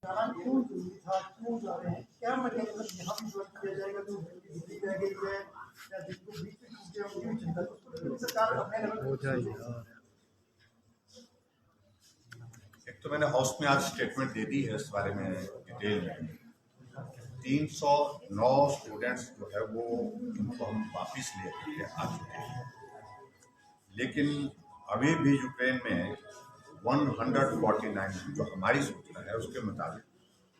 जाना क्यों जरूरी था, क्यों जा रहे हैं, क्या मैकेनिज्म यहाँ भी ज्वाइन किया जाएगा जो हिंदी रह गई है या जिनको बीच में छूटे उनकी भी चिंता तो सरकार अपने लेवल हो जाएगा। एक तो मैंने हाउस में आज स्टेटमेंट दे दी है इस बारे में डिटेल में। 309 स्टूडेंट्स जो है वो उनको हम वापिस ले करके आ चुके हैं, लेकिन अभी भी यूक्रेन में 149 जो हमारी सूचना है उसके मुताबिक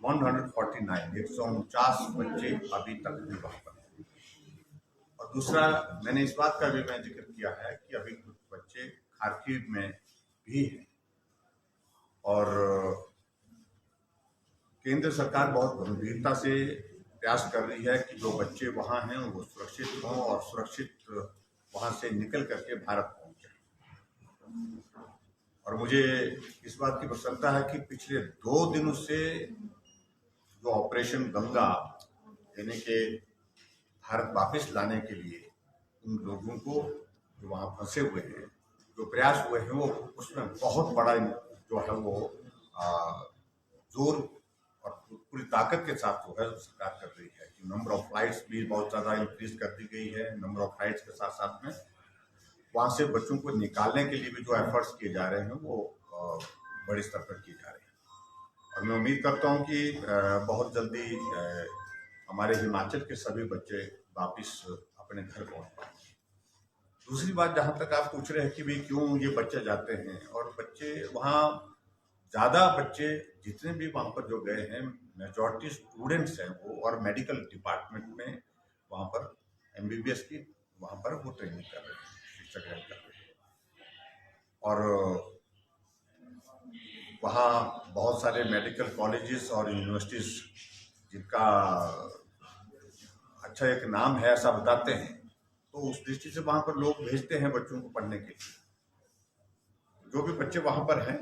149 बच्चे अभी तक भी वहाँ पर हैं। और दूसरा मैंने इस बात का भी मैं जिक्र किया है कि अभी कुछ बच्चे खार्किव में भी हैं और केंद्र सरकार बहुत गंभीरता से प्रयास कर रही है कि जो बच्चे वहाँ हैं वो सुरक्षित हों और सुरक्षित वहाँ से निकल करके भारत पहुँचे। और मुझे इस बात की प्रसन्नता है कि पिछले 2 दिनों से जो ऑपरेशन गंगा यानी के भारत वापस लाने के लिए उन लोगों को जो वहाँ फंसे हुए हैं जो प्रयास हुए हैं वो उसमें बहुत बड़ा जो है वो जोर और पूरी ताकत के साथ जो है सरकार कर रही है कि नंबर ऑफ फ्लाइट्स भी बहुत ज़्यादा इंक्रीज कर दी गई है। नंबर ऑफ फ्लाइट्स के साथ साथ में वहाँ से बच्चों को निकालने के लिए भी जो एफर्ट्स किए जा रहे हैं वो बड़े स्तर पर किए जा रहे हैं। और मैं उम्मीद करता हूँ कि बहुत जल्दी हमारे हिमाचल के सभी बच्चे वापिस अपने घर पहुँच पाएंगे। दूसरी बात, जहाँ तक आप पूछ रहे हैं कि भाई क्यों ये बच्चे जाते हैं, और बच्चे वहाँ ज़्यादा बच्चे जितने भी वहाँ पर जो गए हैं मेजॉरिटी स्टूडेंट्स हैं वो, और मेडिकल डिपार्टमेंट में वहाँ पर MBBS की वहाँ पर वो ट्रेनिंग कर रहे हैं, शिक्षा ग्रहण कर रहे हैं। और वहाँ बहुत सारे मेडिकल कॉलेजेस और यूनिवर्सिटीज़ जिनका अच्छा एक नाम है ऐसा बताते हैं, तो उस दृष्टि से वहाँ पर लोग भेजते हैं बच्चों को पढ़ने के लिए। जो भी बच्चे वहाँ पर हैं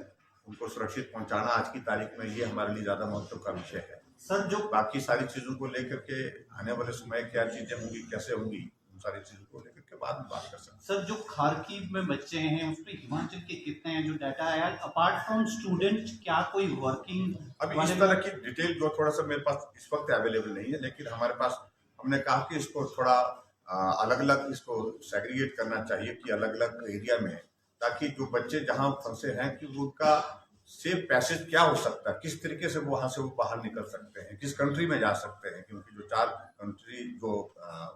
उनको सुरक्षित पहुंचाना आज की तारीख में ये हमारे लिए ज़्यादा महत्व का विषय है। सर, जो बाकी सारी चीज़ों को लेकर के आने वाले समय क्या चीज़ें होंगी, कैसे होंगी, उन सारी चीज़ों को लेकर के बाद में बात कर सकते हैं। सर, जो खार्किव में बच्चे हैं उसमें हिमाचल के कितने हैं जो डाटा आया अपार्ट फ्रॉम स्टूडेंट, क्या कोई वर्किंग अभी इस तरह की डिटेल जो थोड़ा सा मेरे पास इस वक्त अवेलेबल नहीं है, लेकिन हमारे पास हमने कहा कि इसको थोड़ा अलग अलग इसको सेग्रीगेट करना चाहिए कि अलग अलग एरिया में, ताकि जो बच्चे जहाँ फंसे हैं कि उनका सेफ पैसेज क्या हो सकता है, किस तरीके से वहाँ से वो बाहर निकल सकते हैं, किस कंट्री में जा सकते हैं, क्योंकि जो 4 कंट्री जो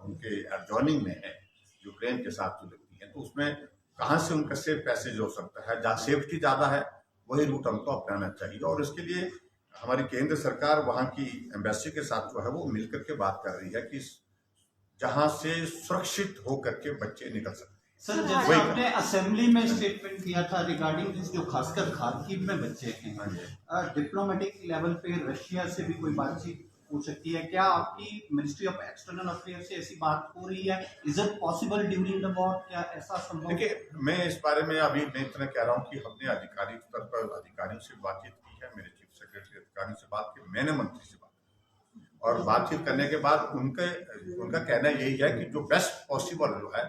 उनके एडजॉइनिंग में है यूक्रेन के साथ जो लगती है, तो उसमें कहाँ से उनका सेफ पैसेज हो सकता है, जहाँ सेफ्टी ज़्यादा है वही रूट हमको अपनाना चाहिए। और इसके लिए हमारी केंद्र सरकार वहाँ की एम्बेसी के साथ जो है वो मिलकर के बात कर रही है कि जहाँ से सुरक्षित होकर के बच्चे निकल सकते हैं। सर, जैसे आपने असेंबली में स्टेटमेंट दिया था रिगार्डिंग दिस, जो खासकर खार्किव में बच्चे हैं, डिप्लोमेटिक लेवल पे रशिया से भी कोई बातचीत हो सकती है क्या? आपकी मिनिस्ट्री ऑफ एक्सटर्नल अफेयर्स से ऐसी बात हो रही है? Is it possible during the war, क्या ऐसा संभव? देखिए, मैं इस बारे में अभी मैं इतना कह रहा हूँ कि हमने अधिकारी स्तर पर अधिकारियों से बातचीत की है, मेरे चीफ सेक्रेटरी अधिकारियों से बात की, मैंने मंत्री से बात की, और बातचीत करने के बाद उनका कहना यही है कि जो बेस्ट पॉसिबल जो है,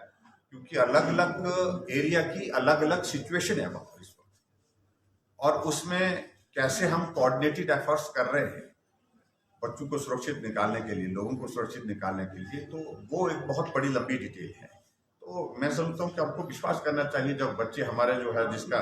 क्योंकि अलग अलग एरिया की अलग अलग सिचुएशन है वहाँ इस वक्त, और उसमें कैसे हम कोऑर्डिनेटेड एफर्ट्स कर रहे हैं बच्चों को सुरक्षित निकालने के लिए, लोगों को सुरक्षित निकालने के लिए, तो वो एक बहुत बड़ी लंबी डिटेल है। तो मैं समझता हूँ कि आपको विश्वास करना चाहिए, जब बच्चे हमारे जो है जिसका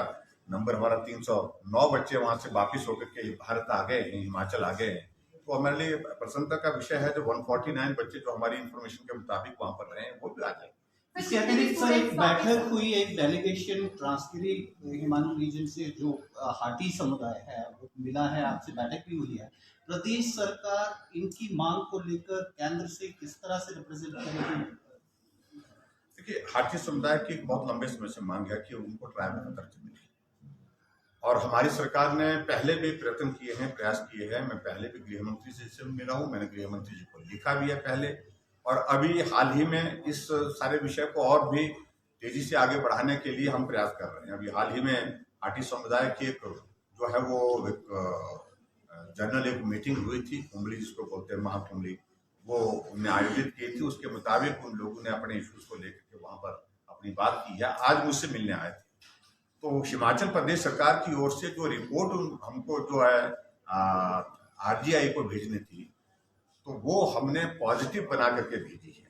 नंबर हमारा 309 बच्चे वहाँ से वापिस होकर के भारत आ गए हैं, हिमाचल आ गए हैं, तो हमारे लिए प्रसन्नता का विषय है। जो 149 बच्चे जो हमारी इंफॉर्मेशन के मुताबिक वहाँ पर रहे हैं वो भी आ जाएंगे। इसके अतिरिक्त सर, एक बैठक हुई, एक डेलीगेशन ट्रांसगिरी हिमालय रीजन से जो हाटी समुदाय है वो मिला है, आपसे बैठक भी हुई है। प्रदेश सरकार इनकी मांग को लेकर केंद्र से किस तरह से रिप्रेजेंट करेगी? देखिए, हाटी समुदाय की बहुत लंबे समय से मांग है कि उनको ट्राइबल का दर्जा मिले, और हमारी सरकार ने पहले भी प्रयत्न किए हैं, प्रयास किए हैं। मैं पहले भी गृह मंत्री जी से मिला हूँ, मैंने गृह मंत्री जी को लिखा भी है पहले, और अभी हाल ही में इस सारे विषय को और भी तेजी से आगे बढ़ाने के लिए हम प्रयास कर रहे हैं। अभी हाल ही में हाटी समुदाय की एक जो है वो एक जनरल एक मीटिंग हुई थी, कुंबली जिसको बोलते हैं, महाकुंबली, वो उन्हें आयोजित की थी। उसके मुताबिक उन लोगों ने अपने इश्यूज को लेकर के वहाँ पर अपनी बात की है। आज मुझसे मिलने आए थे, तो हिमाचल प्रदेश सरकार की ओर से जो रिपोर्ट हमको जो है आरजीआई को भेजनी थी तो वो हमने पॉजिटिव बना करके भेजी है।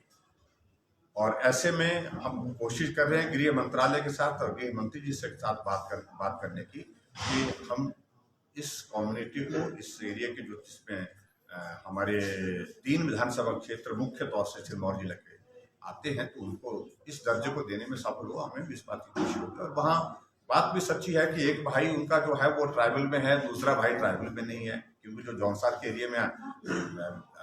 और ऐसे में हम कोशिश कर रहे हैं गृह मंत्रालय के साथ और गृह मंत्री जी से साथ बात करने की कि हम इस कम्युनिटी को, इस एरिया के जो जिसमें हमारे 3 विधानसभा क्षेत्र मुख्य तौर से सिरमौर जिले के आते हैं, तो उनको इस दर्जे को देने में सफल हुआ। हमें भी इस बात की खुशी होती है। और वहाँ बात भी सच्ची है कि एक भाई उनका जो है वो ट्राइबल में है, दूसरा भाई ट्राइबल में नहीं है, क्योंकि जो जौनसार के एरिया में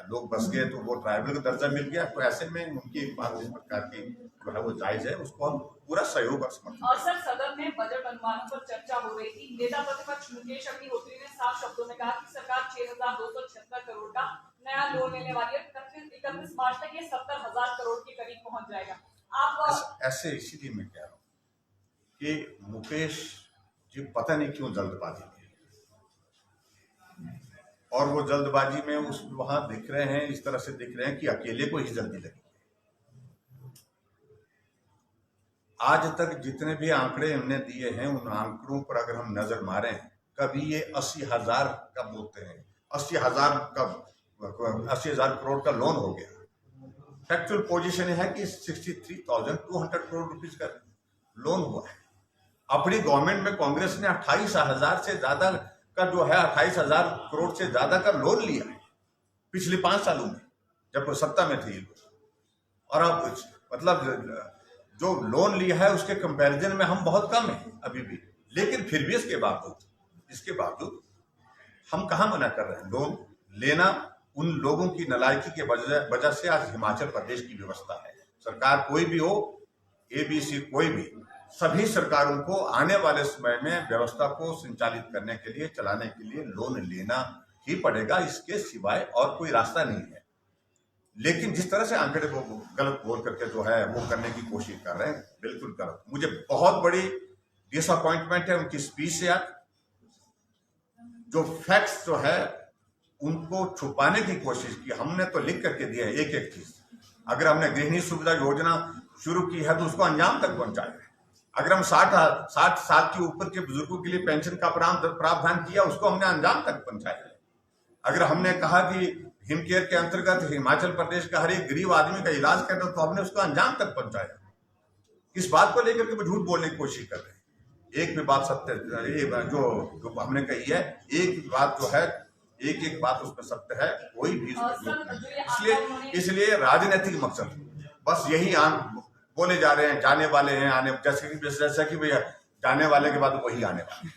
लोग बस गए तो वो ट्राइबल का दर्जा मिल गया। तो ऐसे में उनकी एक बात इस प्रकार की जो है वो जायज है, उसको हम पूरा सहयोग और समर्थन। और सर, सदन में बजट अनुमानों पर चर्चा हो रही थी। नेता प्रतिपक्ष मुकेश अग्निहोत्री ने साफ शब्दों में कहा कि सरकार 6,276 करोड़ का नया लोन लेने वाली है। 31 मार्च तक ये 70,000 करोड़ के करीब पहुंच जाएगा। आप ऐसे इसीलिए मैं कह रहा हूँ कि मुकेश जी पता नहीं क्यों जल्दबाजी में, और वो जल्दबाजी में उस वहां दिख रहे हैं, इस तरह से दिख रहे हैं कि अकेले को ही जल्दी लगी। आज तक जितने भी आंकड़े हमने दिए हैं, उन आंकड़ों पर अगर हम नजर मारें, कभी ये 80,000 का बोलते हैं, 80,000 करोड़ का लोन हो गया। फैक्चुअल पोजीशन है कि 63,200 करोड़ रुपीज का लोन हुआ है। अपनी गवर्नमेंट में कांग्रेस ने 28,000 से ज्यादा का जो है 28,000 करोड़ से ज्यादा का लोन लिया है पिछले 5 सालों में, जब वो सत्ता में थे। और अब मतलब जो लोन लिया है उसके कंपैरिजन में हम बहुत कम हैं अभी भी, लेकिन फिर भी इसके बावजूद हम कहाँ मना कर रहे हैं लोन लेना। उन लोगों की नालायकी के वजह से आज हिमाचल प्रदेश की व्यवस्था है, सरकार कोई भी हो, ABC कोई भी, सभी सरकारों को आने वाले समय में व्यवस्था को संचालित करने के लिए, चलाने के लिए लोन लेना ही पड़ेगा। इसके सिवाय और कोई रास्ता नहीं है। लेकिन जिस तरह से आंकड़े को गलत बोल करके जो है वो करने की कोशिश कर रहे हैं, बिल्कुल गलत। मुझे बहुत बड़ी डिसअपॉइंटमेंट है उनकी स्पीच से। आज जो फैक्ट्स जो है उनको छुपाने की कोशिश की। हमने तो लिख करके दिया है एक एक चीज। अगर हमने गृहिणी सुविधा योजना शुरू की है तो उसको अंजाम तक पहुंचाया है। अगर हम 60 साल के ऊपर के बुजुर्गों के लिए पेंशन का प्रावधान किया, उसको हमने अंजाम तक पहुंचाया है। अगर हमने कहा कि हिम केयर के अंतर्गत हिमाचल प्रदेश का हर एक गरीब आदमी का इलाज करना, तो हमने उसको अंजाम तक पहुंचाया। इस बात को लेकर के वो झूठ बोलने की कोशिश कर रहे हैं। एक भी बात सत्य जो हमने कही है, एक बात जो है, एक बात उसमें सत्य है, कोई भी इसलिए राजनीतिक मकसद बस यही बोले जा रहे हैं, जाने वाले हैं, आने, जैसा कि भैया जाने वाले के बाद वही आने वाले।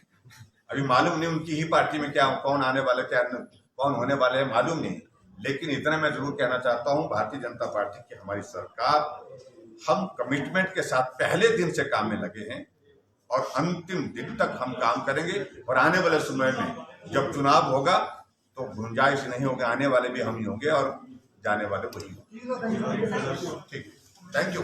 अभी मालूम नहीं उनकी ही पार्टी में क्या कौन आने वाले, क्या कौन होने वाले हैं, मालूम नहीं। लेकिन इतना मैं जरूर कहना चाहता हूं, भारतीय जनता पार्टी की हमारी सरकार, हम कमिटमेंट के साथ पहले दिन से काम में लगे हैं और अंतिम दिन तक हम काम करेंगे। और आने वाले समय में जब चुनाव होगा तो गुंजाइश नहीं होगी, आने वाले भी हम ही होंगे और जाने वाले वही होंगे। ठीक, थैंक यू।